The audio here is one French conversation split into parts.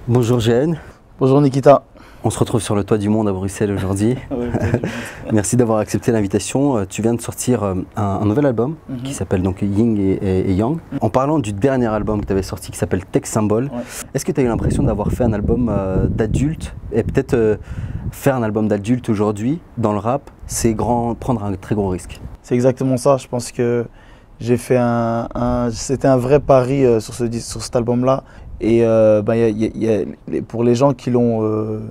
Bonjour Jeanne. Bonjour Nikita. On se retrouve sur le toit du monde à Bruxelles aujourd'hui. Merci d'avoir accepté l'invitation. Tu viens de sortir un nouvel album qui s'appelle donc Yin et Yang. En parlant du dernier album que tu avais sorti qui s'appelle Tech Symbol, est-ce que tu as eu l'impression d'avoir fait un album d'adulte et peut-être faire un album d'adulte aujourd'hui dans le rap, c'est prendre un très gros risque? C'est exactement ça. Je pense que j'ai fait c'était un vrai pari sur cet album-là. Et pour les gens qui l'ont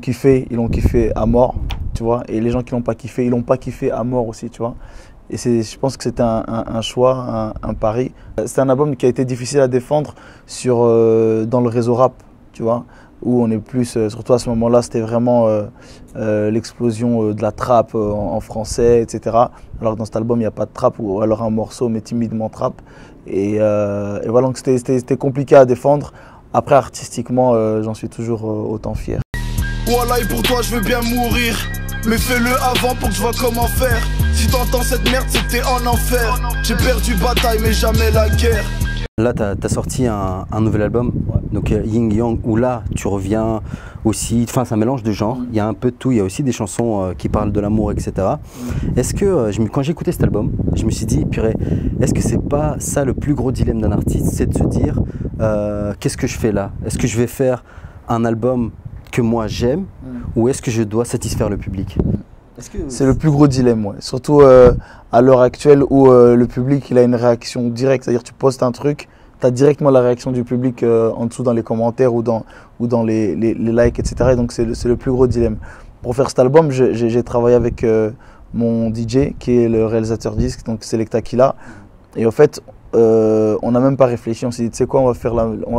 kiffé, ils l'ont kiffé à mort, tu vois. Et les gens qui l'ont pas kiffé, ils l'ont pas kiffé à mort aussi, tu vois. Et je pense que c'était un choix, un pari. C'est un album qui a été difficile à défendre dans le réseau rap, tu vois, où on est plus, surtout à ce moment-là, c'était vraiment l'explosion de la trap en français, etc. Alors que dans cet album, il n'y a pas de trap, ou alors un morceau, mais timidement trap. Et voilà, donc c'était compliqué à défendre. Après, artistiquement, j'en suis toujours autant fier. Voilà, et pour toi, je veux bien mourir. Mais fais-le avant pour que je vois comment faire. Si t'entends cette merde, c'est que t'es en enfer. J'ai perdu bataille, mais jamais la guerre. Là, tu as sorti un nouvel album, donc Yin Yang, où là, tu reviens aussi, enfin c'est un mélange de genres, il y a un peu de tout, il y a aussi des chansons qui parlent de l'amour, etc. Est-ce que, quand j'ai écouté cet album, je me suis dit, purée, est-ce que c'est pas ça le plus gros dilemme d'un artiste, c'est de se dire, qu'est-ce que je fais là? Est-ce que je vais faire un album que moi j'aime, ou est-ce que je dois satisfaire le public? C'est le plus gros dilemme, ouais. Surtout à l'heure actuelle où le public il a une réaction directe. C'est-à-dire tu postes un truc, tu as directement la réaction du public en dessous dans les commentaires ou dans les likes, etc. Et donc c'est le plus gros dilemme. Pour faire cet album, j'ai travaillé avec mon DJ qui est le réalisateur disque, donc Selecta Killa. Et en fait, on n'a même pas réfléchi. On s'est dit, tu sais quoi, on va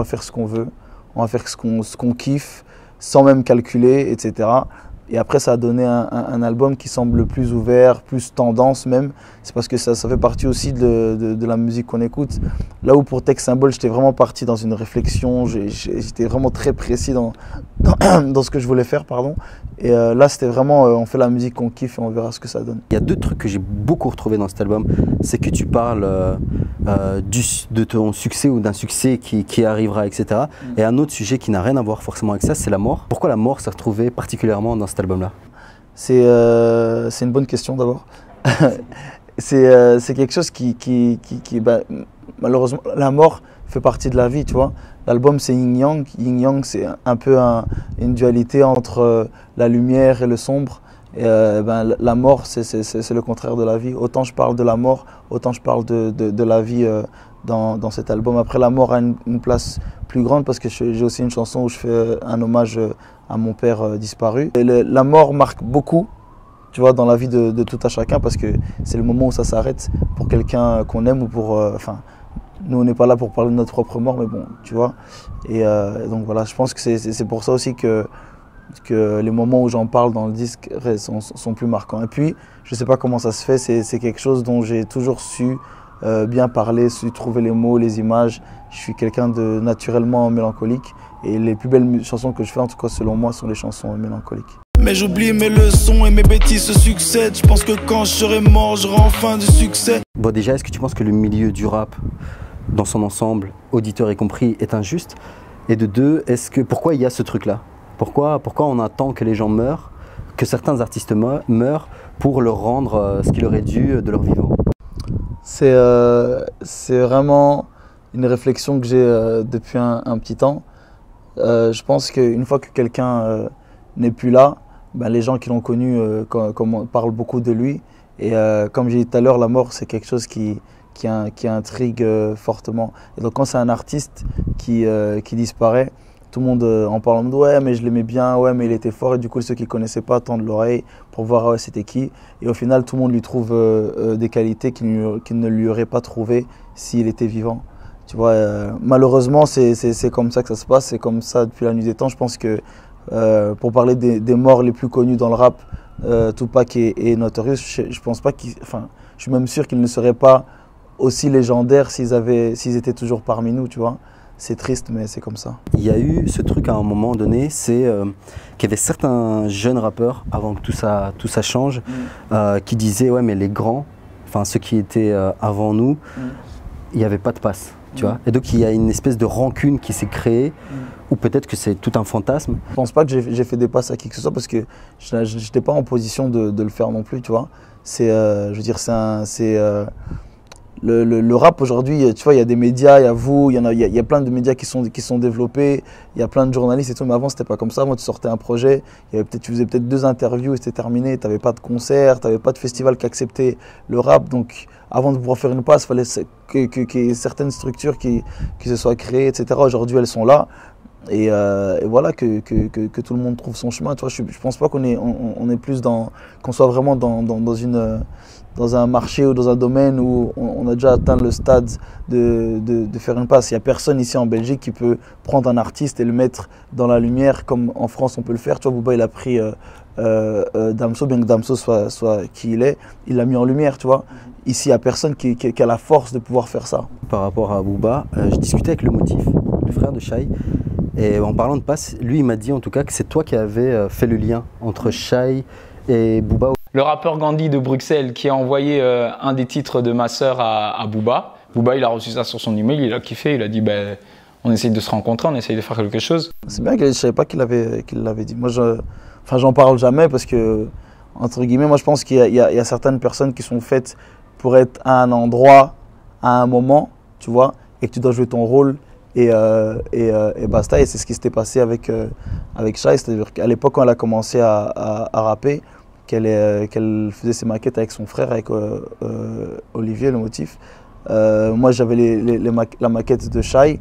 faire ce qu'on veut, on va faire ce qu'on kiffe, sans même calculer, etc. Et après, ça a donné un album qui semble plus ouvert, plus tendance même. C'est parce que ça fait partie aussi de la musique qu'on écoute. Là où pour Tech Symbol, j'étais vraiment parti dans une réflexion. J'étais vraiment très précis dans ce que je voulais faire, pardon. Et là, c'était vraiment, on fait la musique qu'on kiffe et on verra ce que ça donne. Il y a deux trucs que j'ai beaucoup retrouvé dans cet album. C'est que tu parles de ton succès ou d'un succès qui arrivera, etc. Et un autre sujet qui n'a rien à voir forcément avec ça, c'est la mort. Pourquoi la mort s'est retrouvée particulièrement dans cet album-là? C'est une bonne question d'abord. C'est quelque chose malheureusement, la mort fait partie de la vie, tu vois. L'album c'est Yin Yang. Yin Yang c'est un peu une dualité entre la lumière et le sombre. Et, la mort c'est le contraire de la vie. Autant je parle de la mort, autant je parle de la vie dans cet album. Après, la mort a une place plus grande parce que j'ai aussi une chanson où je fais un hommage à mon père disparu. Et la mort marque beaucoup, tu vois, dans la vie de tout à chacun parce que c'est le moment où ça s'arrête pour quelqu'un qu'on aime ou pour... nous, on n'est pas là pour parler de notre propre mort, mais bon, tu vois. Et donc voilà, je pense que c'est pour ça aussi que les moments où j'en parle dans le disque sont plus marquants. Et puis, je ne sais pas comment ça se fait, c'est quelque chose dont j'ai toujours su bien parler, su trouver les mots, les images. Je suis quelqu'un de naturellement mélancolique et les plus belles chansons que je fais, en tout cas selon moi, sont les chansons mélancoliques. Mais j'oublie mes leçons et mes bêtises se succèdent. Je pense que quand je serai mort, j'aurai enfin du succès. Bon, déjà, est-ce que tu penses que le milieu du rap, dans son ensemble, auditeurs y compris, est injuste? Et de deux, pourquoi il y a ce truc-là? Pourquoi on attend que les gens meurent, que certains artistes meurent pour leur rendre ce qui leur est dû de leur vivant? C'est vraiment une réflexion que j'ai depuis un petit temps. Je pense qu'une fois que quelqu'un n'est plus là, les gens qui l'ont connu parlent beaucoup de lui. Et comme j'ai dit tout à l'heure, la mort, c'est quelque chose qui intrigue fortement. Et donc quand c'est un artiste qui disparaît, tout le monde en parle en mode ouais mais je l'aimais bien, ouais mais il était fort, et du coup ceux qui ne connaissaient pas tendent l'oreille pour voir ouais, c'était qui, et au final tout le monde lui trouve des qualités qu'il ne lui aurait pas trouvées s'il était vivant. Tu vois, malheureusement c'est comme ça que ça se passe, c'est comme ça depuis la nuit des temps. Je pense que pour parler des morts les plus connus dans le rap, Tupac et Notorious, je pense pas enfin je suis même sûr qu'ils ne seraient pas aussi légendaires s'ils étaient toujours parmi nous, tu vois. C'est triste, mais c'est comme ça. Il y a eu ce truc à un moment donné, c'est qu'il y avait certains jeunes rappeurs, avant que tout ça change, qui disaient ouais mais les grands, enfin ceux qui étaient avant nous, il n'y avait pas de passe. Tu vois. Et donc il y a une espèce de rancune qui s'est créée Ou peut-être que c'est tout un fantasme? Je pense pas que j'ai fait des passes à qui que ce soit parce que je n'étais pas en position de le faire non plus, tu vois. Je veux dire, le rap aujourd'hui, tu vois, il y a des médias, il y a vous, il y a plein de médias qui sont développés, il y a plein de journalistes et tout, mais avant c'était pas comme ça. Moi, tu sortais un projet, tu faisais peut-être 2 interviews et c'était terminé, tu n'avais pas de concert, tu n'avais pas de festival qui acceptait le rap, donc avant de pouvoir faire une passe, il fallait qu'il y ait certaines structures qui se soient créées, etc. Aujourd'hui, elles sont là. Et voilà, que tout le monde trouve son chemin. Tu vois, je pense pas qu'on est plus qu'on soit vraiment dans un marché ou dans un domaine où on a déjà atteint le stade de faire une passe. Il n'y a personne ici en Belgique qui peut prendre un artiste et le mettre dans la lumière comme en France on peut le faire. Tu vois, Booba il a pris Damso, bien que Damso soit qui il est, il l'a mis en lumière, tu vois. Ici, il n'y a personne qui a la force de pouvoir faire ça. Par rapport à Booba, je discutais avec le Motif, le frère de Shai. Et en parlant de passe, lui il m'a dit en tout cas que c'est toi qui avais fait le lien entre Shai et Booba. Le rappeur Gandhi de Bruxelles qui a envoyé un des titres de ma sœur à Booba. Booba il a reçu ça sur son email, il a kiffé, il a dit ben, on essaye de se rencontrer, on essaye de faire quelque chose. C'est bien que je ne savais pas qu'il l'avait dit. Moi j'en parle jamais parce que, entre guillemets, moi je pense qu'il y a certaines personnes qui sont faites pour être à un endroit, à un moment, tu vois, et que tu dois jouer ton rôle. Et basta, et c'est ce qui s'était passé avec Shai, c'est-à-dire qu'à l'époque quand elle a commencé à rapper, qu'elle faisait ses maquettes avec son frère, avec Olivier, le Motif, moi j'avais la maquette de Shai,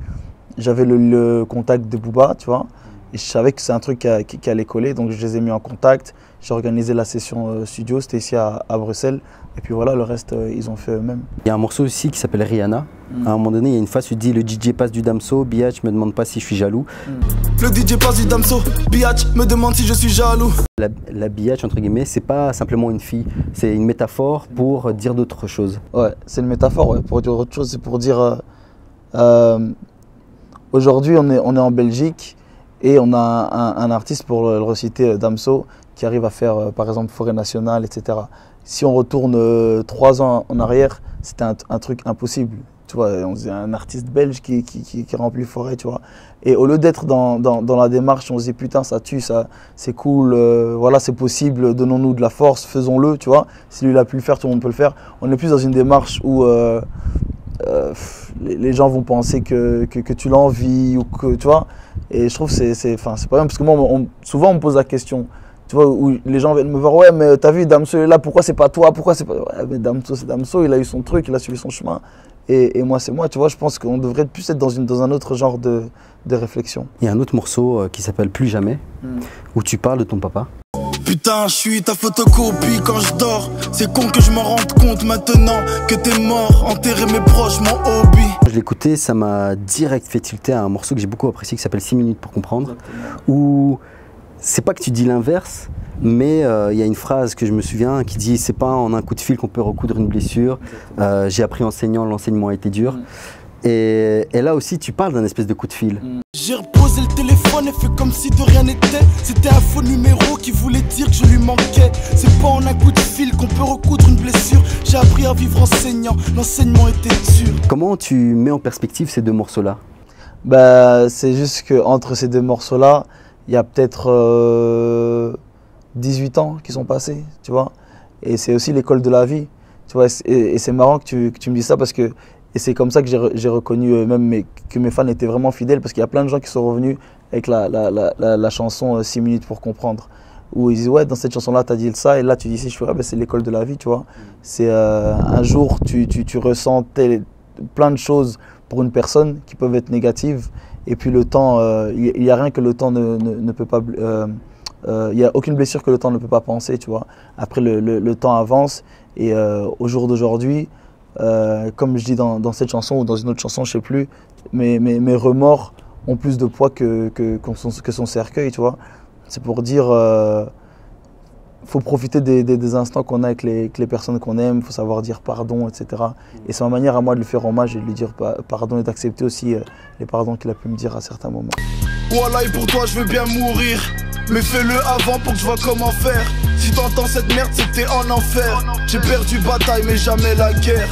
j'avais le contact de Booba, tu vois, et je savais que c'est un truc qui allait coller, donc je les ai mis en contact, j'ai organisé la session studio, c'était ici à Bruxelles. Et puis voilà, le reste, ils ont fait eux-mêmes. Il y a un morceau aussi qui s'appelle Rihanna. À un moment donné, il y a une phase où tu dis le DJ passe du Damso, Biatch me demande pas si je suis jaloux. Le DJ passe du Damso, Biatch me demande si je suis jaloux. La Biatch, entre guillemets, c'est pas simplement une fille, c'est une métaphore pour dire d'autres choses. Ouais, c'est une métaphore, ouais, pour dire autre chose, c'est pour dire... aujourd'hui, on est en Belgique et on a un artiste, pour le reciter, Damso, qui arrive à faire, par exemple, Forêt Nationale, etc. Si on retourne 3 ans en arrière, c'était un truc impossible. Tu vois, on disait un artiste belge qui remplit Forêt, tu vois. Et au lieu d'être dans la démarche, on se dit putain, ça tue, ça, c'est cool, voilà, c'est possible, donnons-nous de la force, faisons-le, tu vois. Si lui il a pu le faire, tout le monde peut le faire. On est plus dans une démarche où les gens vont penser que tu l'envies ou que, tu vois. Et je trouve que c'est pas bien, parce que moi, souvent on me pose la question. Tu vois, où les gens viennent me voir, ouais, mais t'as vu, Damso est là, pourquoi c'est pas toi, pourquoi c'est pas... Ouais, mais Damso, c'est Damso, il a eu son truc, il a suivi son chemin. Et moi, c'est moi, tu vois, je pense qu'on devrait plus être dans un autre genre de réflexion. Il y a un autre morceau qui s'appelle Plus jamais, où tu parles de ton papa. Putain, je suis ta photocopie quand je dors. C'est con que je m'en rende compte maintenant que t'es mort. Enterrer mes proches, mon hobby. Je l'ai écouté, ça m'a direct fait tilter à un morceau que j'ai beaucoup apprécié qui s'appelle 6 minutes pour comprendre. Où c'est pas que tu dis l'inverse, mais il y a une phrase que je me souviens qui dit c'est pas en un coup de fil qu'on peut recoudre une blessure. J'ai appris enseignant, l'enseignement a été dur. Et là aussi tu parles d'un espèce de coup de fil. J'ai reposé le téléphone et fait comme si de rien n'était. C'était un faux numéro qui voulait dire que je lui manquais. C'est pas en un coup de fil qu'on peut recoudre une blessure. J'ai appris à vivre enseignant, l'enseignement était dur. Comment tu mets en perspective ces 2 morceaux-là? Bah, c'est juste qu'entre ces 2 morceaux-là, il y a peut-être 18 ans qui sont passés, tu vois. Et c'est aussi l'école de la vie, tu vois. Et c'est marrant que tu me dises ça parce que... Et c'est comme ça que j'ai reconnu même que mes fans étaient vraiment fidèles, parce qu'il y a plein de gens qui sont revenus avec la chanson 6 minutes pour comprendre. Où ils disent ouais, dans cette chanson-là, tu as dit ça, et là tu dis si je fais, ben, c'est l'école de la vie, tu vois. C'est un jour, tu ressens plein de choses pour une personne qui peuvent être négatives, et puis le temps, il n'y a rien que le temps ne peut pas... il n'y a aucune blessure que le temps ne peut pas penser, tu vois. Après, le temps avance, et au jour d'aujourd'hui, comme je dis dans cette chanson ou dans une autre chanson, je ne sais plus, mes remords ont plus de poids que son cercueil, tu vois. C'est pour dire, faut profiter des instants qu'on a avec les personnes qu'on aime, il faut savoir dire pardon, etc. Et c'est ma manière à moi de lui faire hommage et de lui dire pardon et d'accepter aussi les pardons qu'il a pu me dire à certains moments. Voilà, et pour toi je veux bien mourir, mais fais-le avant pour que je vois comment faire. Si t'entends cette merde, c'est que t'es en enfer. J'ai perdu bataille mais jamais la guerre.